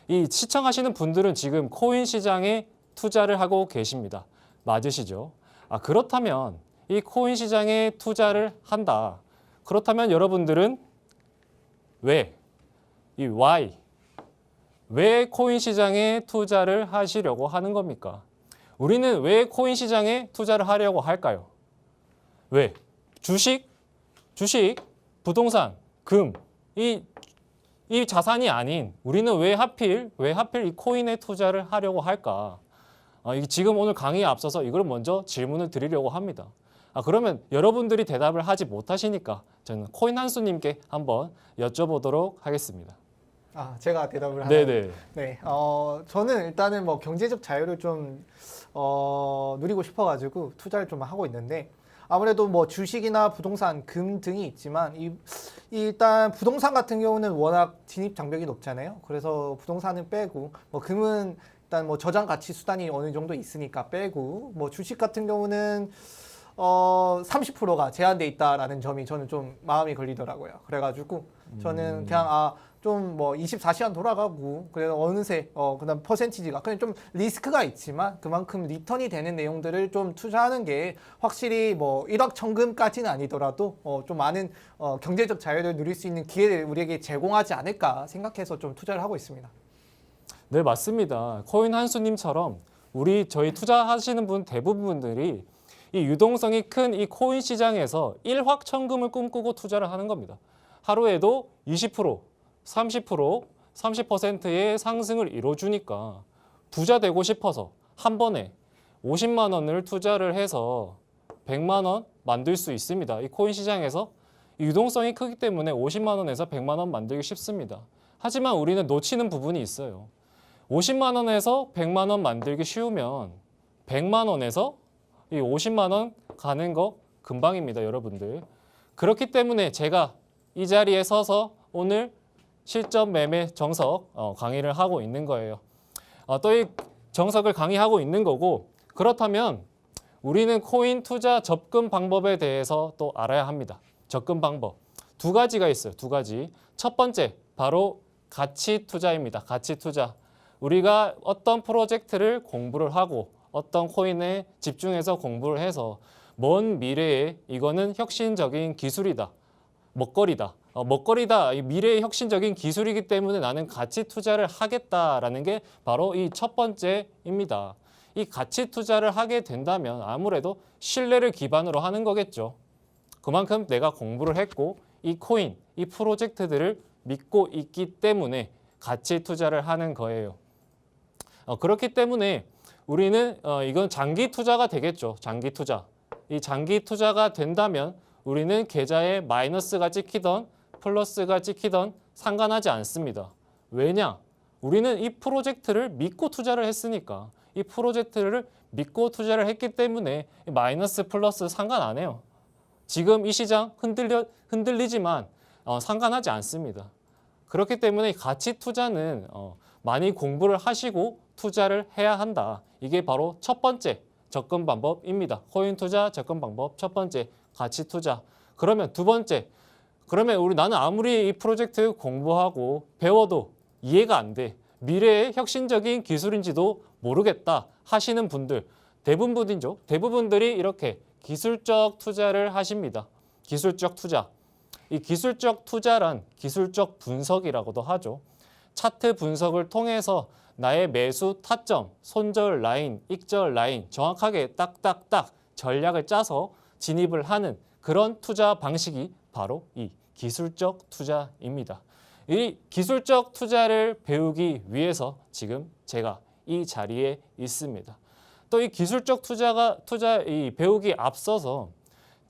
이 시청하시는 분들은 지금 코인 시장에 투자를 하고 계십니다. 맞으시죠? 그렇다면 이 코인 시장에 투자를 한다. 그렇다면 여러분들은 왜 코인 시장에 투자를 하시려고 하는 겁니까? 우리는 왜 코인 시장에 투자를 하려고 할까요? 왜? 주식, 부동산, 금, 이 자산이 아닌 우리는 왜 하필 이 코인에 투자를 하려고 할까? 지금 오늘 강의에 앞서서 이걸 먼저 질문을 드리려고 합니다. 그러면 여러분들이 대답을 하지 못하시니까 저는 코인 한수님께 한번 여쭤보도록 하겠습니다. 제가 대답을 하나요? 네네. 네, 저는 일단은 뭐 경제적 자유를 좀 누리고 싶어가지고 투자를 좀 하고 있는데 아무래도 뭐 주식이나 부동산, 금 등이 있지만 일단 부동산 같은 경우는 워낙 진입 장벽이 높잖아요. 그래서 부동산은 빼고 뭐 금은 일단 뭐 저장 가치 수단이 어느 정도 있으니까 빼고 뭐 주식 같은 경우는 30%가 제한돼 있다라는 점이 저는 좀 마음이 걸리더라고요. 그래가지고 저는 그냥 좀 뭐 24시간 돌아가고 그래서 어느새 그다음 퍼센티지가 그냥 좀 리스크가 있지만 그만큼 리턴이 되는 내용들을 좀 투자하는 게 확실히 뭐 1억 천금까지는 아니더라도 좀 많은 경제적 자유를 누릴 수 있는 기회를 우리에게 제공하지 않을까 생각해서 좀 투자를 하고 있습니다. 네, 맞습니다. 코인 한수님처럼 저희 투자하시는 분 대부분들이 이 유동성이 큰 이 코인 시장에서 일확천금을 꿈꾸고 투자를 하는 겁니다. 하루에도 20%, 30%, 30%의 상승을 이뤄주니까 부자 되고 싶어서 한 번에 50만 원을 투자를 해서 100만 원 만들 수 있습니다. 이 코인 시장에서 유동성이 크기 때문에 50만 원에서 100만 원 만들기 쉽습니다. 하지만 우리는 놓치는 부분이 있어요. 50만 원에서 100만 원 만들기 쉬우면 100만 원에서 이 50만 원 가는 거 금방입니다, 여러분들. 그렇기 때문에 제가 이 자리에 서서 오늘 실전 매매 정석 강의를 하고 있는 거예요. 또 이 정석을 강의하고 있는 거고 그렇다면 우리는 코인 투자 접근 방법에 대해서 또 알아야 합니다. 접근 방법. 두 가지가 있어요. 두 가지. 첫 번째, 바로 가치 투자입니다. 가치 투자. 우리가 어떤 프로젝트를 공부를 하고 어떤 코인에 집중해서 공부를 해서 먼 미래에 이거는 혁신적인 기술이다. 먹거리다. 이 미래의 혁신적인 기술이기 때문에 나는 가치 투자를 하겠다라는 게 바로 이 첫 번째입니다. 이 가치 투자를 하게 된다면 아무래도 신뢰를 기반으로 하는 거겠죠. 그만큼 내가 공부를 했고 이 코인, 이 프로젝트들을 믿고 있기 때문에 가치 투자를 하는 거예요. 그렇기 때문에 우리는 이건 장기 투자가 되겠죠. 장기 투자. 이 장기 투자가 된다면 우리는 계좌에 마이너스가 찍히던 플러스가 찍히던 상관하지 않습니다. 왜냐? 우리는 이 프로젝트를 믿고 투자를 했으니까 이 프로젝트를 믿고 투자를 했기 때문에 마이너스 플러스 상관 안 해요. 지금 이 시장 흔들리지만 상관하지 않습니다. 그렇기 때문에 가치 투자는 많이 공부를 하시고 투자를 해야 한다. 이게 바로 첫 번째 접근 방법입니다. 코인 투자 접근 방법 첫 번째 가치 투자. 그러면 두 번째, 나는 아무리 이 프로젝트 공부하고 배워도 이해가 안 돼. 미래의 혁신적인 기술인지도 모르겠다 하시는 분들 대부분들이 이렇게 기술적 투자를 하십니다. 기술적 투자. 이 기술적 투자란 기술적 분석이라고도 하죠. 차트 분석을 통해서 나의 매수 타점, 손절 라인, 익절 라인 정확하게 딱딱딱 전략을 짜서 진입을 하는 그런 투자 방식이 바로 이 기술적 투자입니다. 이 기술적 투자를 배우기 위해서 지금 제가 이 자리에 있습니다. 또 이 기술적 배우기 앞서서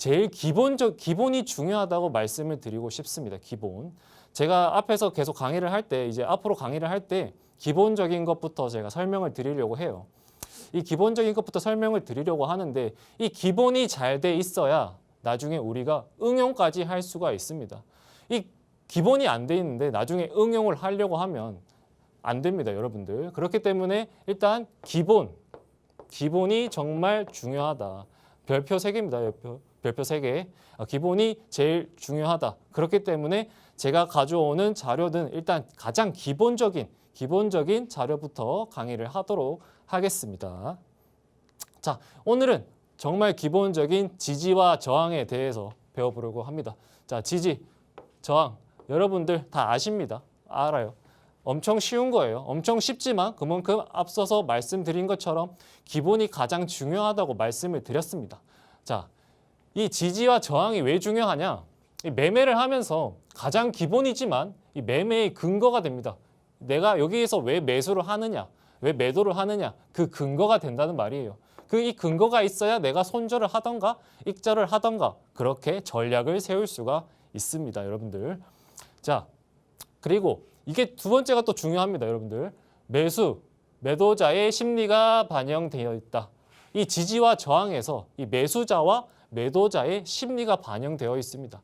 제일 기본이 중요하다고 말씀을 드리고 싶습니다. 기본. 제가 앞에서 계속 강의를 할 때, 이제 앞으로 강의를 할 때 기본적인 것부터 제가 설명을 드리려고 해요. 이 기본적인 것부터 설명을 드리려고 하는데 이 기본이 잘 돼 있어야 나중에 우리가 응용까지 할 수가 있습니다. 이 기본이 안 돼 있는데 나중에 응용을 하려고 하면 안 됩니다, 여러분들. 그렇기 때문에 일단 기본이 정말 중요하다. 별표 3개입니다. 별표 3개. 기본이 제일 중요하다. 그렇기 때문에 제가 가져오는 자료는 일단 가장 기본적인 자료부터 강의를 하도록 하겠습니다. 자, 오늘은 정말 기본적인 지지와 저항에 대해서 배워보려고 합니다. 자, 지지, 저항. 여러분들 다 아십니다. 알아요. 엄청 쉬운 거예요. 엄청 쉽지만 그만큼 앞서서 말씀드린 것처럼 기본이 가장 중요하다고 말씀을 드렸습니다. 자, 이 지지와 저항이 왜 중요하냐? 이 매매를 하면서 가장 기본이지만 이 매매의 근거가 됩니다. 내가 여기에서 왜 매수를 하느냐, 왜 매도를 하느냐, 그 근거가 된다는 말이에요. 이 근거가 있어야 내가 손절을 하던가 익절을 하던가 그렇게 전략을 세울 수가 있습니다, 여러분들. 자, 그리고 이게 두 번째가 또 중요합니다, 여러분들. 매도자의 심리가 반영되어 있다. 이 지지와 저항에서 이 매수자와 매도자의 심리가 반영되어 있습니다.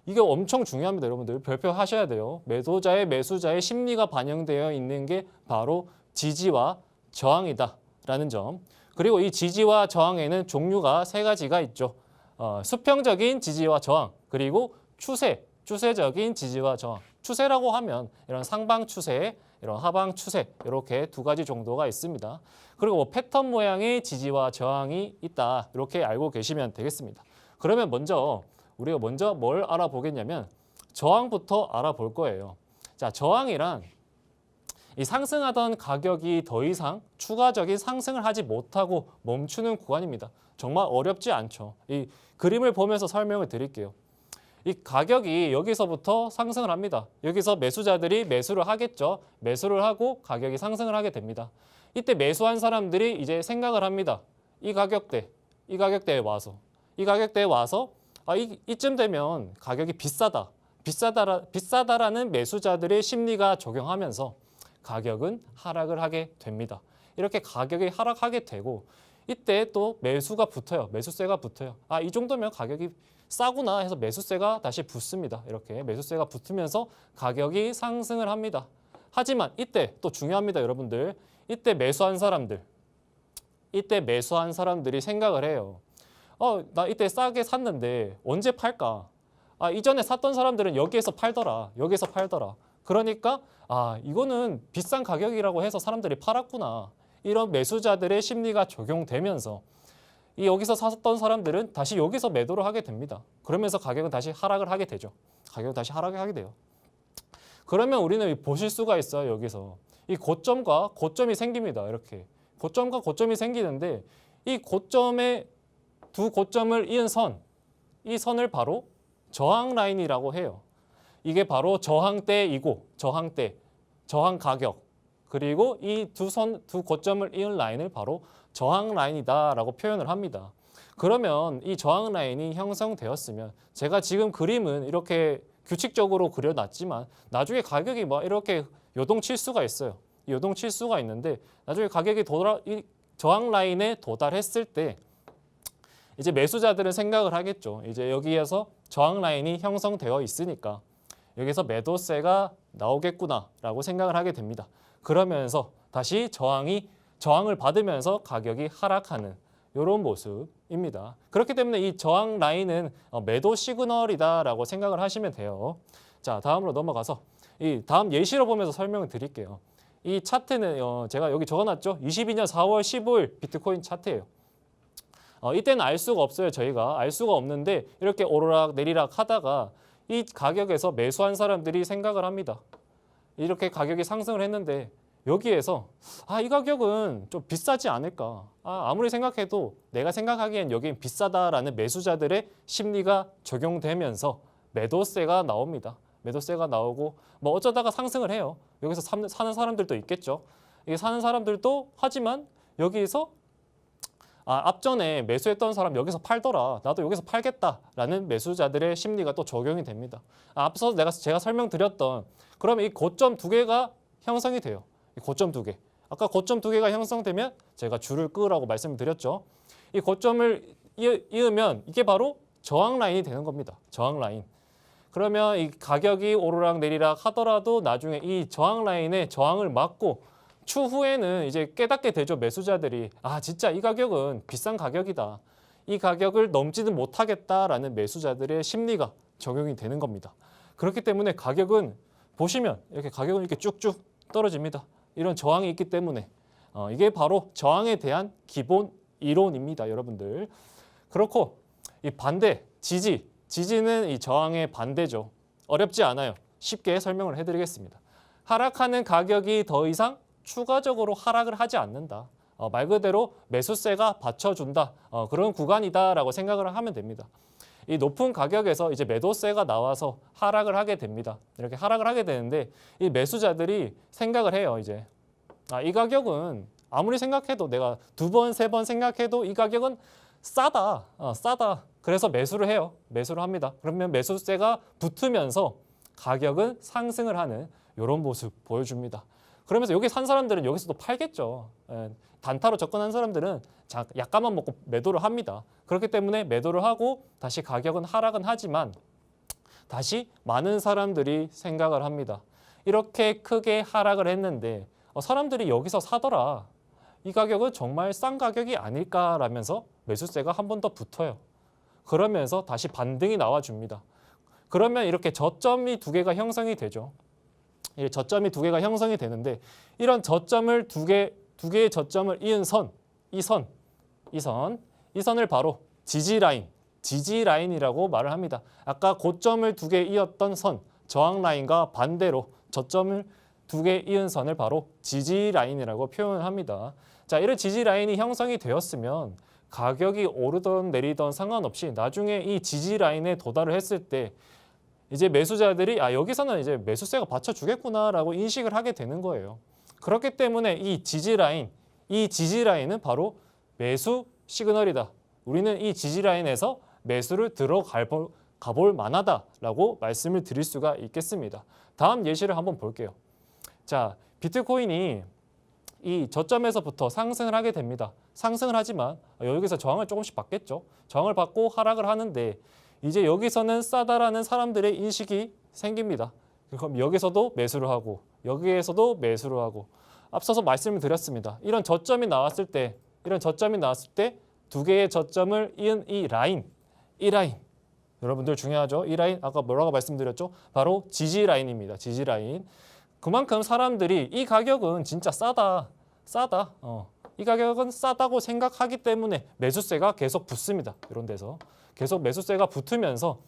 이게 엄청 중요합니다, 여러분들. 별표 하셔야 돼요. 매수자의 심리가 반영되어 있는 게 바로 지지와 저항이다라는 점. 그리고 이 지지와 저항에는 종류가 3가지가 있죠. 수평적인 지지와 저항, 그리고 추세적인 지지와 저항. 추세라고 하면 이런 상방 추세, 이런 하방 추세 이렇게 2가지 정도가 있습니다. 그리고 뭐 패턴 모양의 지지와 저항이 있다 이렇게 알고 계시면 되겠습니다. 그러면 우리가 먼저 뭘 알아보겠냐면 저항부터 알아볼 거예요. 자, 저항이란 이 상승하던 가격이 더 이상 추가적인 상승을 하지 못하고 멈추는 구간입니다. 정말 어렵지 않죠. 이 그림을 보면서 설명을 드릴게요. 이 가격이 여기서부터 상승을 합니다. 여기서 매수자들이 매수를 하겠죠. 매수를 하고 가격이 상승을 하게 됩니다. 이때 매수한 사람들이 이제 생각을 합니다. 이 가격대에 와서 이쯤 되면 가격이 비싸다라는 매수자들의 심리가 적용하면서 가격은 하락을 하게 됩니다. 이렇게 가격이 하락하게 되고 이때 또 매수가 붙어요. 매수세가 붙어요. 이 정도면 가격이 싸구나 해서 매수세가 다시 붙습니다. 이렇게 매수세가 붙으면서 가격이 상승을 합니다. 하지만 이때 또 중요합니다, 여러분들. 이때 매수한 사람들이 생각을 해요. 나 이때 싸게 샀는데 언제 팔까? 이전에 샀던 사람들은 여기서 팔더라. 그러니까 이거는 비싼 가격이라고 해서 사람들이 팔았구나. 이런 매수자들의 심리가 적용되면서 여기서 샀던 사람들은 다시 여기서 매도를 하게 됩니다. 그러면서 가격은 다시 하락을 하게 되죠. 그러면 우리는 보실 수가 있어요. 여기서 이 고점과 고점이 생깁니다. 이렇게 고점과 고점이 생기는데 이 고점의 두 고점을 이은 이 선을 바로 저항 라인이라고 해요. 이게 바로 저항대이고 저항 가격, 그리고 이 두 고점을 이은 라인을 바로 저항 라인이다라고 표현을 합니다. 그러면 이 저항 라인이 형성되었으면 제가 지금 그림은 이렇게 규칙적으로 그려놨지만 나중에 가격이 이렇게 요동칠 수가 있어요. 요동칠 수가 있는데 나중에 가격이 이 저항 라인에 도달했을 때 이제 매수자들은 생각을 하겠죠. 이제 여기에서 저항 라인이 형성되어 있으니까 여기서 매도세가 나오겠구나라고 생각을 하게 됩니다. 그러면서 다시 저항을 받으면서 가격이 하락하는 이런 모습입니다. 그렇기 때문에 이 저항 라인은 매도 시그널이다라고 생각을 하시면 돼요. 자, 다음으로 넘어가서 이 다음 예시로 보면서 설명을 드릴게요. 이 차트는 제가 여기 적어놨죠. 22년 4월 15일 비트코인 차트예요. 이때는 알 수가 없어요. 저희가 알 수가 없는데 이렇게 오르락 내리락 하다가 이 가격에서 매수한 사람들이 생각을 합니다. 이렇게 가격이 상승을 했는데 여기에서 이 가격은 좀 비싸지 않을까. 아무리 생각해도 내가 생각하기엔 여긴 비싸다라는 매수자들의 심리가 적용되면서 매도세가 나옵니다. 매도세가 나오고 어쩌다가 상승을 해요. 여기서 사는 사람들도 있겠죠. 이게 사는 사람들도 하지만 여기에서 앞전에 매수했던 사람 여기서 팔더라. 나도 여기서 팔겠다라는 매수자들의 심리가 또 적용이 됩니다. 앞서 제가 설명드렸던 그러면 이 고점 두 개가 형성이 돼요. 이 고점 두 개. 아까 고점 두 개가 형성되면 제가 줄을 끄라고 말씀을 드렸죠. 이 고점을 이으면 이게 바로 저항 라인이 되는 겁니다. 저항 라인. 그러면 이 가격이 오르락 내리락 하더라도 나중에 이 저항 라인에 저항을 막고 추후에는 이제 깨닫게 되죠. 매수자들이 진짜 이 가격은 비싼 가격이다. 이 가격을 넘지는 못하겠다라는 매수자들의 심리가 적용이 되는 겁니다. 그렇기 때문에 가격은 보시면 이렇게 가격은 이렇게 쭉쭉 떨어집니다. 이런 저항이 있기 때문에 이게 바로 저항에 대한 기본 이론입니다, 여러분들. 그렇고 이 반대 지지는 이 저항의 반대죠. 어렵지 않아요. 쉽게 설명을 해드리겠습니다. 하락하는 가격이 더 이상 추가적으로 하락을 하지 않는다. 말 그대로 매수세가 받쳐준다. 그런 구간이다라고 생각을 하면 됩니다. 이 높은 가격에서 이제 매도세가 나와서 하락을 하게 됩니다. 이렇게 하락을 하게 되는데 이 매수자들이 생각을 해요. 이제 이 가격은 아무리 생각해도 내가 두 번, 세 번 생각해도 이 가격은 싸다. 싸다. 그래서 매수를 해요. 매수를 합니다. 그러면 매수세가 붙으면서 가격은 상승을 하는 이런 모습 보여줍니다. 그러면서 여기 산 사람들은 여기서도 팔겠죠. 단타로 접근한 사람들은 약간만 먹고 매도를 합니다. 그렇기 때문에 매도를 하고 다시 가격은 하락은 하지만 다시 많은 사람들이 생각을 합니다. 이렇게 크게 하락을 했는데 사람들이 여기서 사더라. 이 가격은 정말 싼 가격이 아닐까라면서 매수세가 한 번 더 붙어요. 그러면서 다시 반등이 나와줍니다. 그러면 이렇게 저점이 두 개가 형성이 되죠. 저점이 두 개가 형성이 되는데 이런 저점을 두 개의 저점을 이은 선, 이 선을 바로 지지 라인이라고 말을 합니다. 아까 고점을 두 개 이었던 선, 저항 라인과 반대로 저점을 두 개 이은 선을 바로 지지 라인이라고 표현을 합니다. 자, 이런 지지 라인이 형성이 되었으면 가격이 오르던 내리던 상관없이 나중에 이 지지 라인에 도달을 했을 때 이제 매수자들이 여기서는 이제 매수세가 받쳐주겠구나라고 인식을 하게 되는 거예요. 그렇기 때문에 이 지지 라인은 바로 매수 시그널이다. 우리는 이 지지 라인에서 매수를 가볼 만하다라고 말씀을 드릴 수가 있겠습니다. 다음 예시를 한번 볼게요. 자, 비트코인이 이 저점에서부터 상승을 하게 됩니다. 상승을 하지만 여기서 저항을 조금씩 받겠죠. 저항을 받고 하락을 하는데 이제 여기서는 싸다라는 사람들의 인식이 생깁니다. 그럼 여기서도 매수를 하고 여기에서도 매수를 하고 앞서서 말씀을 드렸습니다. 이런 저점이 나왔을 때 두 개의 저점을 이은 이 라인 여러분들 중요하죠. 이 라인 아까 뭐라고 말씀드렸죠? 바로 지지 라인입니다. 지지 라인. 그만큼 사람들이 이 가격은 진짜 싸다. 이 가격은 싸다고 생각하기 때문에 매수세가 계속 붙습니다. 이런 데서 계속 매수세가 붙으면서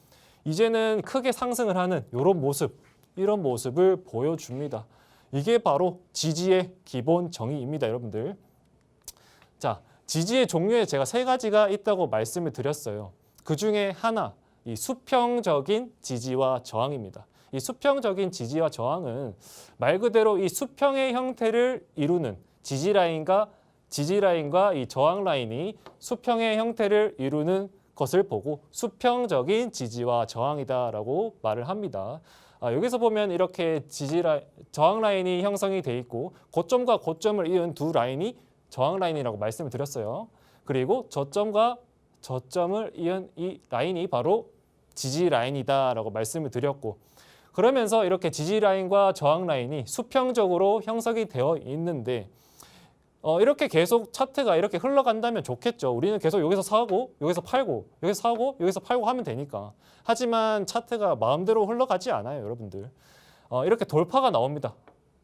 이제는 크게 상승을 하는 이런 모습을 보여줍니다. 이게 바로 지지의 기본 정의입니다, 여러분들. 자, 지지의 종류에 제가 세 가지가 있다고 말씀을 드렸어요. 그 중에 하나, 이 수평적인 지지와 저항입니다. 이 수평적인 지지와 저항은 말 그대로 이 수평의 형태를 이루는 지지 라인과 이 저항 라인이 수평의 형태를 이루는 것을 보고 수평적인 지지와 저항이다라고 말을 합니다. 여기서 보면 이렇게 저항 라인이 형성이 돼 있고 고점과 고점을 이은 두 라인이 저항 라인이라고 말씀을 드렸어요. 그리고 저점과 저점을 이은 이 라인이 바로 지지 라인이다라고 말씀을 드렸고 그러면서 이렇게 지지 라인과 저항 라인이 수평적으로 형성이 되어 있는데 이렇게 계속 차트가 이렇게 흘러간다면 좋겠죠. 우리는 계속 여기서 사고 여기서 팔고 여기서 사고 여기서 팔고 하면 되니까. 하지만 차트가 마음대로 흘러가지 않아요, 여러분들. 이렇게 돌파가 나옵니다.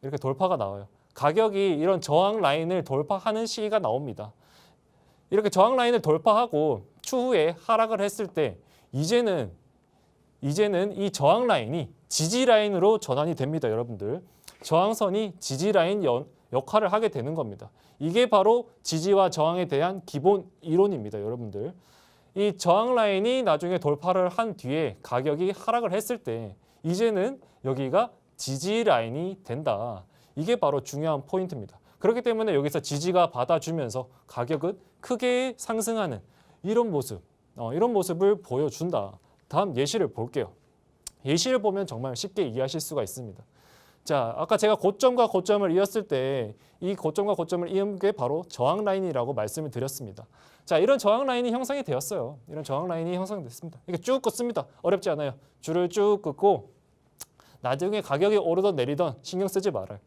이렇게 돌파가 나와요. 가격이 이런 저항 라인을 돌파하는 시기가 나옵니다. 이렇게 저항 라인을 돌파하고 추후에 하락을 했을 때 이제는 이 저항 라인이 지지 라인으로 전환이 됩니다, 여러분들. 저항선이 지지 라인 역할을 하게 되는 겁니다. 이게 바로 지지와 저항에 대한 기본 이론입니다, 여러분들. 이 저항 라인이 나중에 돌파를 한 뒤에 가격이 하락을 했을 때 이제는 여기가 지지 라인이 된다. 이게 바로 중요한 포인트입니다. 그렇기 때문에 여기서 지지가 받아주면서 가격은 크게 상승하는 이런 모습을 보여준다. 다음 예시를 볼게요. 예시를 보면 정말 쉽게 이해하실 수가 있습니다. 자, 아까 제가 고점과 고점을 이었을 때 이 고점과 고점을 이은 게 바로 저항 라인이라고 말씀을 드렸습니다. 자, 이런 저항 라인이 형성이 되었어요. 이런 저항 라인이 형성됐습니다. 이게 쭉 긋습니다. 어렵지 않아요. 줄을 쭉 긋고 나중에 가격이 오르던 내리던 신경 쓰지 말아요.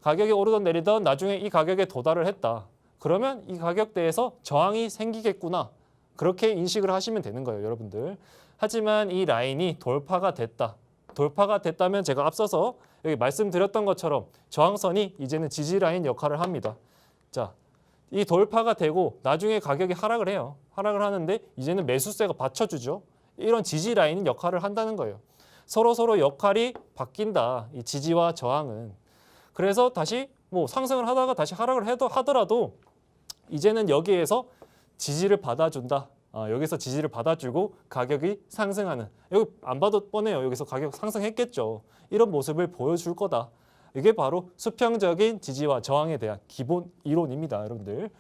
가격이 오르던 내리던 나중에 이 가격에 도달을 했다. 그러면 이 가격대에서 저항이 생기겠구나. 그렇게 인식을 하시면 되는 거예요, 여러분들. 하지만 이 라인이 돌파가 됐다. 돌파가 됐다면 제가 앞서서 여기 말씀드렸던 것처럼 저항선이 이제는 지지 라인 역할을 합니다. 자, 이 돌파가 되고 나중에 가격이 하락을 해요. 하락을 하는데 이제는 매수세가 받쳐주죠. 이런 지지 라인 역할을 한다는 거예요. 서로 역할이 바뀐다. 이 지지와 저항은. 그래서 다시 뭐 상승을 하다가 다시 하락을 하더라도 이제는 여기에서 지지를 받아준다. 여기서 지지를 받아주고 가격이 상승하는. 여기 안 봐도 뻔해요. 여기서 가격 상승했겠죠. 이런 모습을 보여줄 거다. 이게 바로 수평적인 지지와 저항에 대한 기본 이론입니다, 여러분들.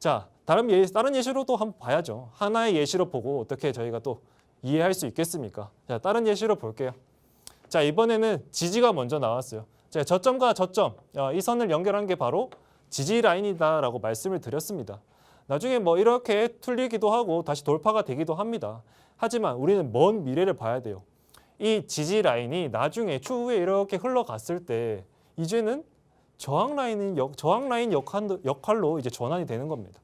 자, 다른 예시로 또 한번 봐야죠. 하나의 예시로 보고 어떻게 저희가 또 이해할 수 있겠습니까? 자, 다른 예시로 볼게요. 자, 이번에는 지지가 먼저 나왔어요. 자, 저점과 저점, 이 선을 연결한 게 바로 지지 라인이다라고 말씀을 드렸습니다. 나중에 뭐 이렇게 뚫리기도 하고 다시 돌파가 되기도 합니다. 하지만 우리는 먼 미래를 봐야 돼요. 이 지지 라인이 나중에 추후에 이렇게 흘러갔을 때 이제는 저항 라인 역할로 이제 전환이 되는 겁니다.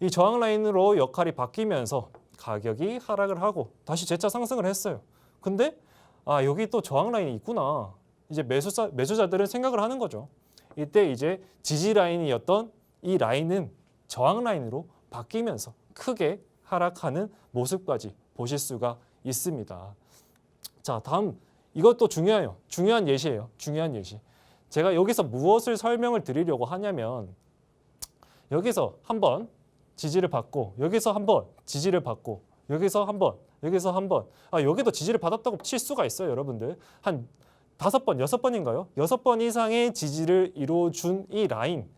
이 저항 라인으로 역할이 바뀌면서 가격이 하락을 하고 다시 재차 상승을 했어요. 근데 여기 또 저항 라인이 있구나. 이제 매수자들은 생각을 하는 거죠. 이때 이제 지지 라인이었던 이 라인은 저항 라인으로 바뀌면서 크게 하락하는 모습까지 보실 수가 있습니다. 자, 다음 이것도 중요해요. 중요한 예시예요. 중요한 예시. 제가 여기서 무엇을 설명을 드리려고 하냐면 여기서 한번 지지를 받고 여기서 한번 지지를 받고 여기서 한번 여기도 지지를 받았다고 칠 수가 있어요, 여러분들. 한 5번, 6번인가요? 6번 이상의 지지를 이루어준 이 라인.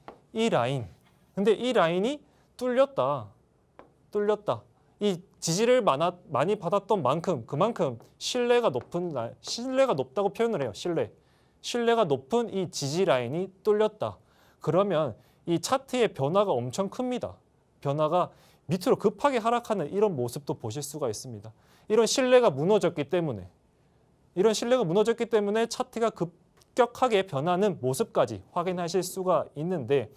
근데 이 라인이 뚫렸다. 이 지지를 많이 받았던 만큼 그만큼 신뢰가 높다고 표현을 해요. 신뢰가 높은 이 지지 라인이 뚫렸다. 그러면 이 차트의 변화가 엄청 큽니다. 변화가 밑으로 급하게 하락하는 이런 모습도 보실 수가 있습니다. 이런 신뢰가 무너졌기 때문에 차트가 급격하게 변하는 모습까지 확인하실 수가 있는데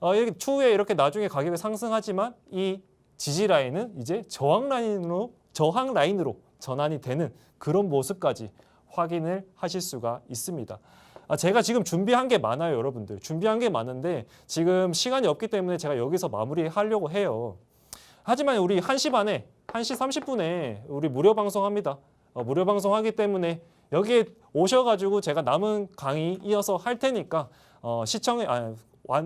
이렇게 추후에 이렇게 나중에 가격이 상승하지만 이 지지 라인은 이제 저항 라인으로 전환이 되는 그런 모습까지 확인을 하실 수가 있습니다. 제가 지금 준비한 게 많아요, 여러분들. 준비한 게 많은데 지금 시간이 없기 때문에 제가 여기서 마무리하려고 해요. 하지만 우리 1시 반에 1시 30분에 우리 무료 방송합니다. 무료 방송하기 때문에 여기에 오셔가지고 제가 남은 강의 이어서 할 테니까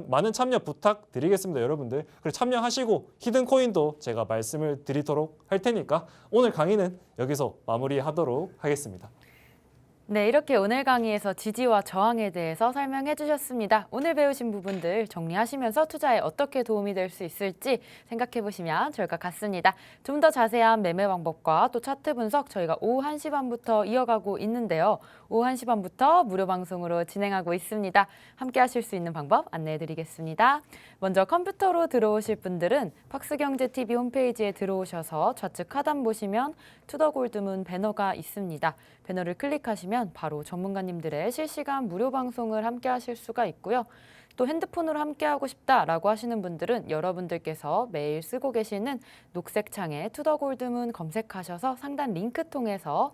많은 참여 부탁드리겠습니다, 여러분들. 그리고 참여하시고 히든 코인도 제가 말씀을 드리도록 할 테니까 오늘 강의는 여기서 마무리하도록 하겠습니다. 네, 이렇게 오늘 강의에서 지지와 저항에 대해서 설명해 주셨습니다. 오늘 배우신 부분들 정리하시면서 투자에 어떻게 도움이 될 수 있을지 생각해 보시면 좋을 것 같습니다. 좀 더 자세한 매매 방법과 또 차트 분석 저희가 오후 1시 반부터 이어가고 있는데요. 오후 1시 반부터 무료 방송으로 진행하고 있습니다. 함께 하실 수 있는 방법 안내해 드리겠습니다. 먼저 컴퓨터로 들어오실 분들은 박스경제TV 홈페이지에 들어오셔서 좌측 하단 보시면 투더골드문 배너가 있습니다. 배너를 클릭하시면 바로 전문가님들의 실시간 무료 방송을 함께 하실 수가 있고요. 또 핸드폰으로 함께 하고 싶다라고 하시는 분들은 여러분들께서 매일 쓰고 계시는 녹색 창에 투더골드문 검색하셔서 상단 링크 통해서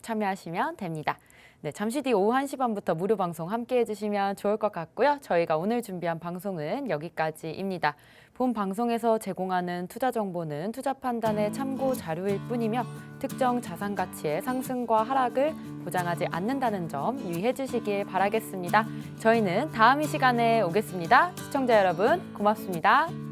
참여하시면 됩니다. 네, 잠시 뒤 오후 1시 반부터 무료 방송 함께 해주시면 좋을 것 같고요. 저희가 오늘 준비한 방송은 여기까지입니다. 본 방송에서 제공하는 투자 정보는 투자 판단의 참고 자료일 뿐이며 특정 자산 가치의 상승과 하락을 보장하지 않는다는 점 유의해 주시길 바라겠습니다. 저희는 다음 이 시간에 오겠습니다. 시청자 여러분 고맙습니다.